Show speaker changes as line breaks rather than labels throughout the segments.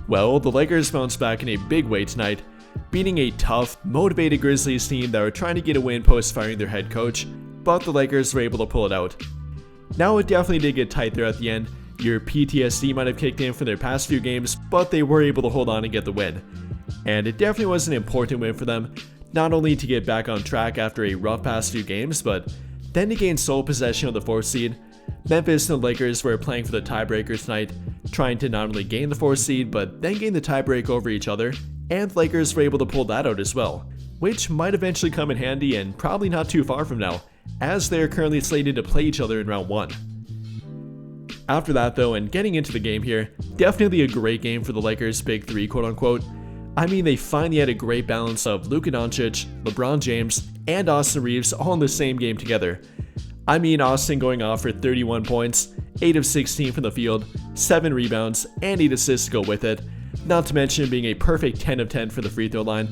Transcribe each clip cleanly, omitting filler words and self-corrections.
Well, the Lakers bounced back in a big way tonight, beating a tough, motivated Grizzlies team that were trying to get a win post-firing their head coach, but the Lakers were able to pull it out. Now, it definitely did get tight there at the end. Your PTSD might have kicked in for their past few games, but they were able to hold on and get the win. And it definitely was an important win for them, not only to get back on track after a rough past few games, but then to gain sole possession of the 4th seed. Memphis and the Lakers were playing for the tiebreaker tonight, trying to not only gain the 4th seed, but then gain the tiebreak over each other, and the Lakers were able to pull that out as well, which might eventually come in handy and probably not too far from now, as they are currently slated to play each other in round 1. After that though, and getting into the game here, definitely a great game for the Lakers' big three quote unquote. I mean, they finally had a great balance of Luka, LeBron James, and Austin Reaves all in the same game together. I mean, Austin going off for 31 points, 8 of 16 from the field, 7 rebounds, and 8 assists to go with it, not to mention being a perfect 10 of 10 for the free throw line.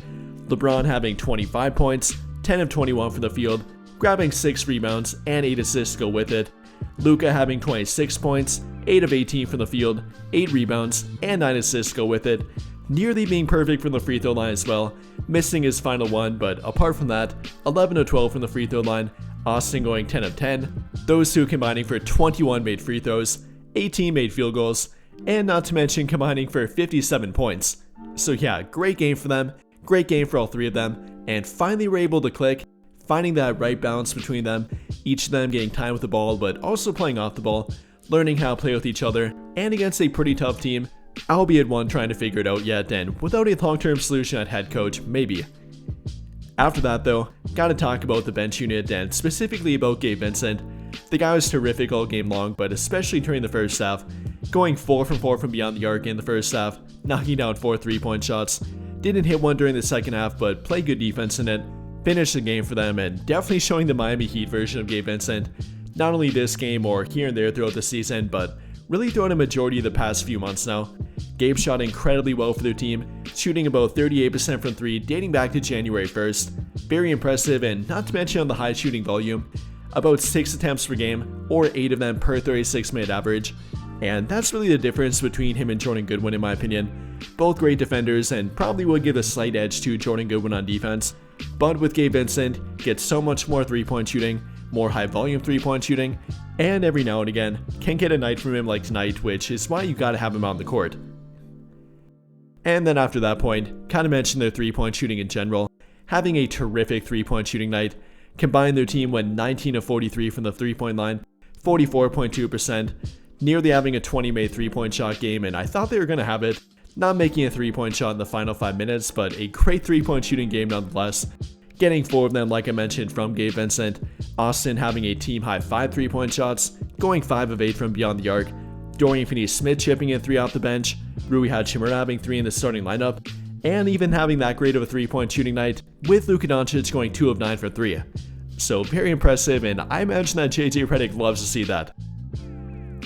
LeBron having 25 points, 10 of 21 from the field, grabbing 6 rebounds and 8 assists to go with it. Luka having 26 points, 8 of 18 from the field, 8 rebounds, and 9 assists to go with it. Nearly being perfect from the free throw line as well, missing his final one, but apart from that, 11 of 12 from the free throw line, Austin going 10 of 10, those two combining for 21 made free throws, 18 made field goals, and not to mention combining for 57 points. So yeah, great game for them, great game for all three of them, and finally were able to click, finding that right balance between them, each of them getting time with the ball but also playing off the ball, learning how to play with each other, and against a pretty tough team, albeit one trying to figure it out yet and without a long-term solution at head coach, maybe. After that though, gotta talk about the bench unit and specifically about Gabe Vincent. The guy was terrific all game long, but especially during the first half, going 4 from 4 from beyond the arc in the first half, knocking down 4 3-point shots. Didn't hit one during the second half, but played good defense in it, finished the game for them, and definitely showing the Miami Heat version of Gabe Vincent, not only this game or here and there throughout the season, but really throughout a majority of the past few months now. Gabe shot incredibly well for their team, shooting about 38% from 3 dating back to January 1st. Very impressive, and not to mention on the high shooting volume, about 6 attempts per game, or 8 of them per 36-minute average. And that's really the difference between him and Jordan Goodwin in my opinion. Both great defenders and probably would give a slight edge to Jordan Goodwin on defense. But with Gabe Vincent, gets so much more 3-point shooting, more high volume 3-point shooting, and every now and again, can get a night from him like tonight, which is why you gotta have him on the court. And then after that point, kinda mention their 3-point shooting in general. Having a terrific 3-point shooting night. Combined, their team went 19 of 43 from the 3-point line, 44.2%, nearly having a 20-made 3-point shot game, and I thought they were gonna have it. Not making a 3-point shot in the final 5 minutes, but a great 3-point shooting game nonetheless. Getting 4 of them, like I mentioned, from Gabe Vincent. Austin having a team-high 5 3-point shots, going 5 of 8 from beyond the arc. Dorian Finney-Smith chipping in 3 off the bench. Rui Hachimura having 3 in the starting lineup. And even having that great of a 3-point shooting night, with Luka going 2 of 9 for 3. So very impressive, and I imagine that JJ Redick loves to see that.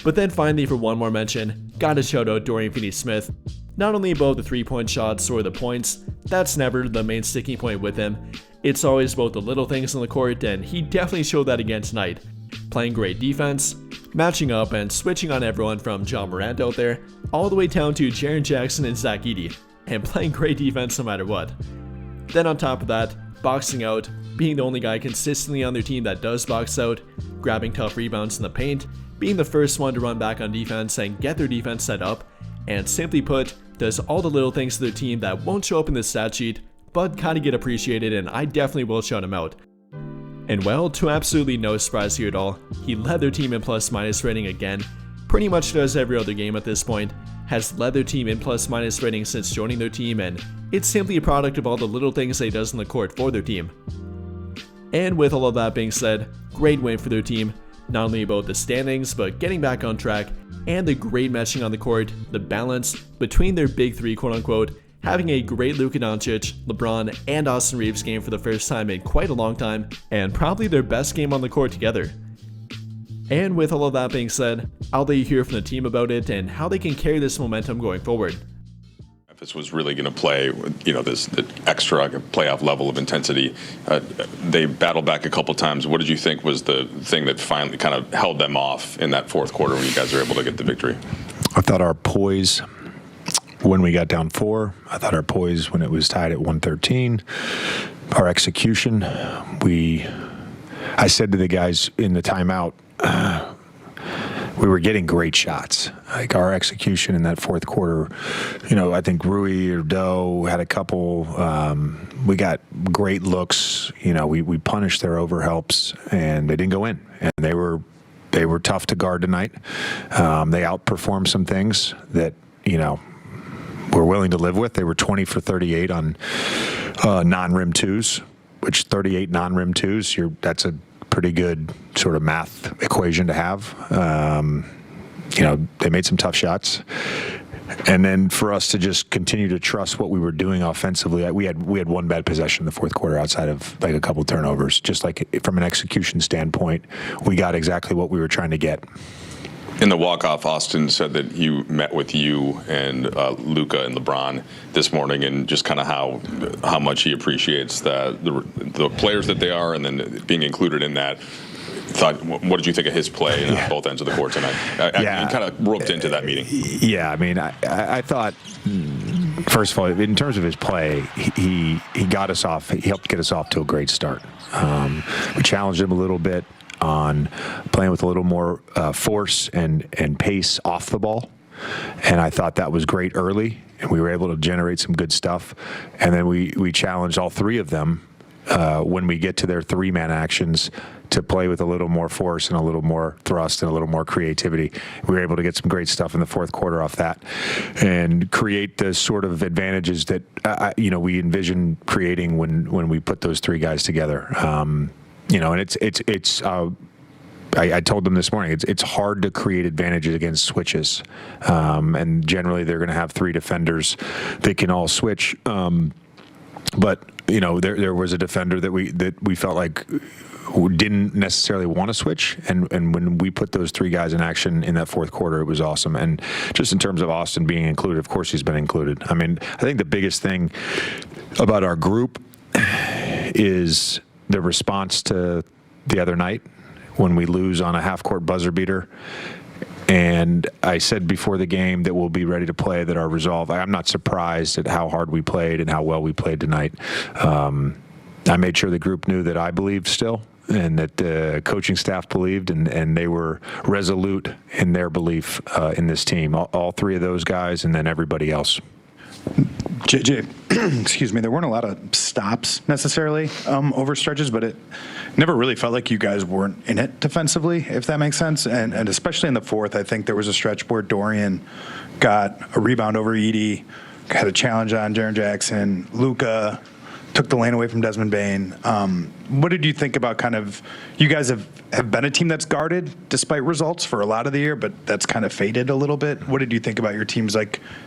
But then finally, for one more mention, gotta shout out Dorian Finney-Smith. Not only about the 3-point shots or the points, that's never the main sticking point with him. It's always about the little things on the court, and he definitely showed that again tonight. Playing great defense, matching up and switching on everyone from John Morant out there, all the way down to Jaren Jackson and Zach Edey, and playing great defense no matter what. Then on top of that, boxing out, being the only guy consistently on their team that does box out, grabbing tough rebounds in the paint, being the first one to run back on defense and get their defense set up, and simply put, does all the little things to their team that won't show up in the stat sheet, but kinda get appreciated, and I definitely will shout him out. And well, to absolutely no surprise here at all, he led their team in plus-minus rating again, pretty much does every other game at this point, has led their team in plus-minus rating since joining their team, and it's simply a product of all the little things they does on the court for their team. And with all of that being said, great win for their team, not only about the standings, but getting back on track, and the great meshing on the court, the balance between their big three quote-unquote, having a great Luka, LeBron, and Austin Reaves game for the first time in quite a long time, and probably their best game on the court together. And with all of that being said, I'll let you hear from the team about it and how they can carry this momentum going forward.
Memphis was really going to play, this extra playoff level of intensity. They battled back a couple times. What did you think was the thing that finally kind of held them off in that fourth quarter when you guys were able to get the victory?
I thought our poise when we got down 4. I thought our poise when it was tied at 113. Our execution, I said to the guys in the timeout, we were getting great shots. Like our execution in that fourth quarter, I think Rui or Doe had a couple. We got great looks. We punished their overhelps, and they didn't go in. And they were tough to guard tonight. They outperformed some things that we're willing to live with. They were 20 for 38 on non-rim twos, which 38 non-rim twos. That's a pretty good sort of math equation to have. They made some tough shots. And then for us to just continue to trust what we were doing offensively, we had one bad possession in the fourth quarter outside of like a couple of turnovers. Just like from an execution standpoint, we got exactly what we were trying to get.
In the walk-off, Austin said that he met with you and Luka and Lebron this morning, and just kind of how much he appreciates the players that they are, and then being included in that. What did you think of his play on both ends of the court tonight? He kind of roped into that meeting.
Yeah, I mean, I thought, first of all, in terms of his play, he got us off. He helped get us off to a great start. We challenged him a little bit on playing with a little more force and pace off the ball. And I thought that was great early, and we were able to generate some good stuff. And then we challenged all three of them when we get to their 3-man actions to play with a little more force and a little more thrust and a little more creativity. We were able to get some great stuff in the fourth quarter off that and create the sort of advantages that we envision creating when we put those 3 guys together. And it's I told them this morning, it's hard to create advantages against switches. And generally they're going to have 3 defenders that can all switch. But there was a defender that we felt like didn't necessarily want to switch, and when we put those 3 guys in action in that fourth quarter, it was awesome. And just in terms of Austin being included, of course he's been included. I mean, I think the biggest thing about our group is the response to the other night when we lose on a half-court buzzer beater. And I said before the game that we'll be ready to play, that our resolve, I'm not surprised at how hard we played and how well we played tonight. I made sure the group knew that I believed still, and that the coaching staff believed, and they were resolute in their belief in this team. All 3 of those guys, and then everybody else.
JJ, excuse me, there weren't a lot of stops necessarily over stretches, but it never really felt like you guys weren't in it defensively, if that makes sense. And especially in the fourth, I think there was a stretch where Dorian got a rebound over Edey, had a challenge on Jaren Jackson, Luka took the lane away from Desmond Bane. What did you think about you guys have been a team that's guarded despite results for a lot of the year, but that's kind of faded a little bit. What did you think about your team's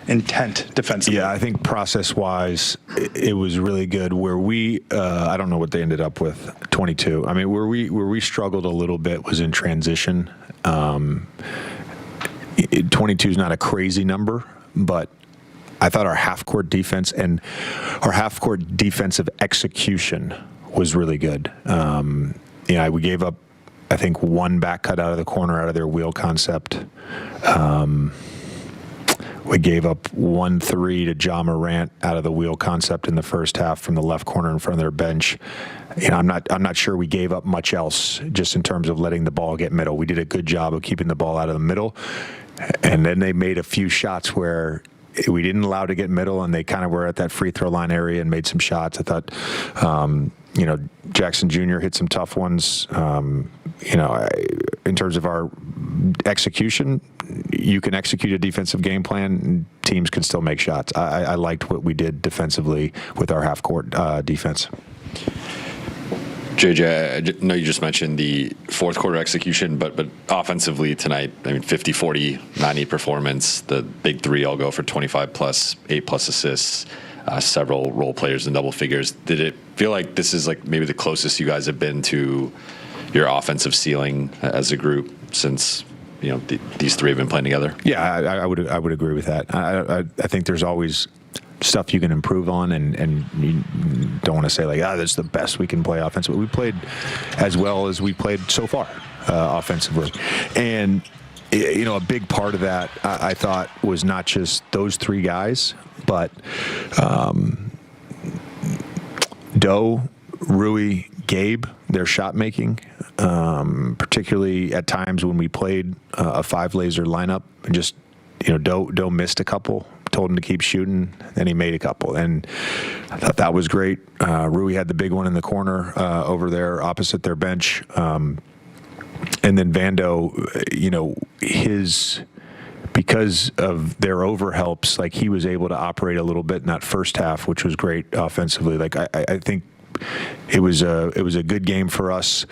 intent defensively?
Yeah, I think process-wise, it was really good. Where we, I don't know what they ended up with, 22. I mean, where we struggled a little bit was in transition. 22 is not a crazy number, but I thought our half-court defense and our half-court defensive execution was really good. We gave up, I think, 1 back cut out of the corner out of their wheel concept. We gave up 1 3 to Ja Morant out of the wheel concept in the first half from the left corner in front of their bench. I'm not sure we gave up much else just in terms of letting the ball get middle. We did a good job of keeping the ball out of the middle, and then they made a few shots where we didn't allow to get middle, and they kind of were at that free throw line area and made some shots. I thought, Jackson Jr. hit some tough ones. In terms of our execution, you can execute a defensive game plan, and teams can still make shots. I liked what we did defensively with our half-court defense.
JJ, I know you just mentioned the fourth quarter execution, but offensively tonight, 50-40, 90 performance. The big 3 all go for 25 plus, 8 plus assists, several role players in double figures. Did it feel like this is maybe the closest you guys have been to your offensive ceiling as a group since these 3 have been playing together?
Yeah, I would agree with that. I think there's always stuff you can improve on, and you don't want to say that's the best we can play offensively. We played as well as we played so far offensively, and a big part of that, I thought, was not just those three guys, but Doe, Rui, Gabe, their shot making, particularly at times when we played a 5-laser lineup, and just Doe missed a couple. Told him to keep shooting, and he made a couple, and I thought that was great. Rui had the big one in the corner over there opposite their bench. And then Vando, because of their overhelps, like he was able to operate a little bit in that first half, which was great offensively. Like I think it was a good game for us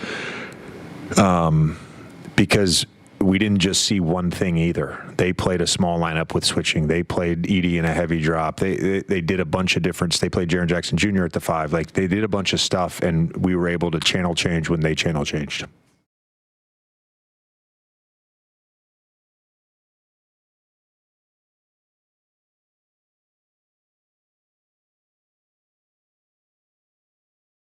because we didn't just see one thing either. They played a small lineup with switching. They played Edie in a heavy drop. They did a bunch of difference. They played Jaren Jackson Jr. at the 5. Like they did a bunch of stuff, and we were able to channel change when they channel changed.